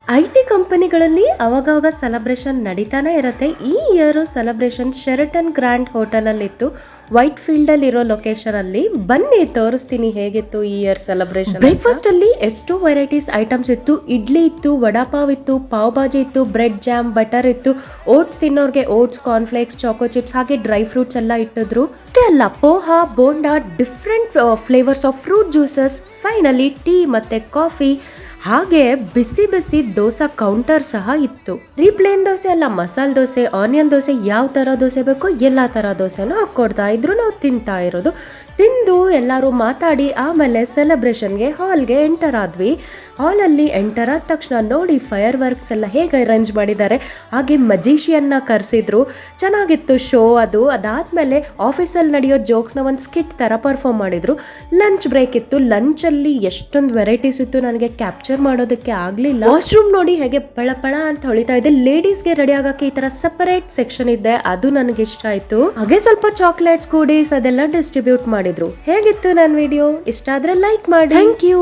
IT ಕಂಪನಿಗಳಲ್ಲಿ ಅವಾಗವಾಗ celebration ನಡೀತಾನೆ ಇರುತ್ತೆ. ಈ ಇಯರ್ ಸೆಲೆಬ್ರೇಷನ್ ಶೆರಟನ್ ಗ್ರ್ಯಾಂಡ್ ಹೋಟೆಲ್ ಅಲ್ಲಿ ಇತ್ತು. ವೈಟ್ ಫೀಲ್ಡ್ ಅಲ್ಲಿ ಇರೋ ಲೊಕೇಶನ್ ಅಲ್ಲಿ ಬನ್ನಿ ತೋರಿಸ್ತೀನಿ ಹೇಗಿತ್ತು ಈ ಇಯರ್ ಸೆಲೆಬ್ರೇಷನ್. ಬ್ರೇಕ್ಫಾಸ್ಟ್ ಅಲ್ಲಿ ಎಷ್ಟು ವೆರೈಟೀಸ್ ಐಟಮ್ಸ್ ಇತ್ತು. ಇಡ್ಲಿ ಇತ್ತು, ವಡಾಪಾವ್ ಇತ್ತು, ಪಾವ್ ಭಾಜಿ ಇತ್ತು, ಬ್ರೆಡ್ ಜಾಮ್, ಬಟರ್ ಇತ್ತು. ಓಟ್ಸ್ ತಿನ್ನೋರ್ಗೆ ಓಟ್ಸ್, ಕಾರ್ನ್ಫ್ಲೇಕ್ಸ್, ಚಾಕೋ ಚಿಪ್ಸ್ ಹಾಗೆ ಡ್ರೈ ಫ್ರೂಟ್ಸ್ ಎಲ್ಲ ಇಟ್ಟಿದ್ರು. ಅಷ್ಟೇ ಅಲ್ಲ, poha, bonda, different flavours of fruit juices, finally tea ಮತ್ತೆ ಕಾಫಿ, ಹಾಗೆ ಬಿಸಿ ಬಿಸಿ ದೋಸೆ ಕೌಂಟರ್ ಸಹ ಇತ್ತು. ಪ್ಲೇನ್ ದೋಸೆ ಅಲ್ಲ, ಮಸಾಲೆ ದೋಸೆ, ಆನಿಯನ್ ದೋಸೆ, ಯಾವ ತರ ದೋಸೆ ಬೇಕೋ ಎಲ್ಲಾ ತರ ದೋಸೆನೂ ಹಾಕೊಡ್ತಾ ಇದ್ರು. ನಾವು ತಿಂತಾ ಇರೋದು. ತಿಂದು ಎಲ್ಲರೂ ಮಾತಾಡಿ ಆಮೇಲೆ ಸೆಲೆಬ್ರೇಷನ್ಗೆ ಹಾಲ್ಗೆ ಎಂಟರ್ ಆದ್ವಿ. ಹಾಲಲ್ಲಿ ಎಂಟರ್ ಆದ ತಕ್ಷಣ ನೋಡಿ ಫೈರ್ ವರ್ಕ್ಸ್ ಎಲ್ಲ ಹೇಗೆ ಅರೇಂಜ್ ಮಾಡಿದ್ದಾರೆ. ಹಾಗೆ ಮಜಿಷಿಯನ್ನ ಕರೆಸಿದ್ರು. ಚೆನ್ನಾಗಿತ್ತು ಶೋ ಅದು. ಅದಾದ್ಮೇಲೆ ಆಫೀಸಲ್ಲಿ ನಡೆಯೋ ಜೋಕ್ಸ್ನ ಒಂದು ಸ್ಕಿಟ್ ತರ ಪರ್ಫಾರ್ಮ್ ಮಾಡಿದ್ರು. ಲಂಚ್ ಬ್ರೇಕ್ ಇತ್ತು. ಲಂಚಲ್ಲಿ ಎಷ್ಟೊಂದು ವೆರೈಟೀಸ್ ಇತ್ತು, ನನಗೆ ಕ್ಯಾಪ್ಚರ್ ಮಾಡೋದಕ್ಕೆ ಆಗ್ಲಿಲ್ಲ. ವಾಶ್ರೂಮ್ ನೋಡಿ ಹೇಗೆ ಪಳ ಅಂತ ಹೊಳಿತಾ ಇದೆ. ಲೇಡೀಸ್ಗೆ ರೆಡಿ ಆಗಕ್ಕೆ ಈ ತರ ಸಪರೇಟ್ ಸೆಕ್ಷನ್ ಇದೆ, ಅದು ನನಗೆ ಇಷ್ಟ ಆಯ್ತು. ಹಾಗೆ ಸ್ವಲ್ಪ ಚಾಕ್ಲೇಟ್ಸ್, ಕೂಡೀಸ್ ಅದೆಲ್ಲ ಡಿಸ್ಟ್ರಿಬ್ಯೂಟ್ ಮಾಡಿದ್ರು. ಹೇಗಿತ್ತು ನನ್ನ ವಿಡಿಯೋ? ಇಷ್ಟ ಆದ್ರೆ ಲೈಕ್ ಮಾಡಿ. Thank you.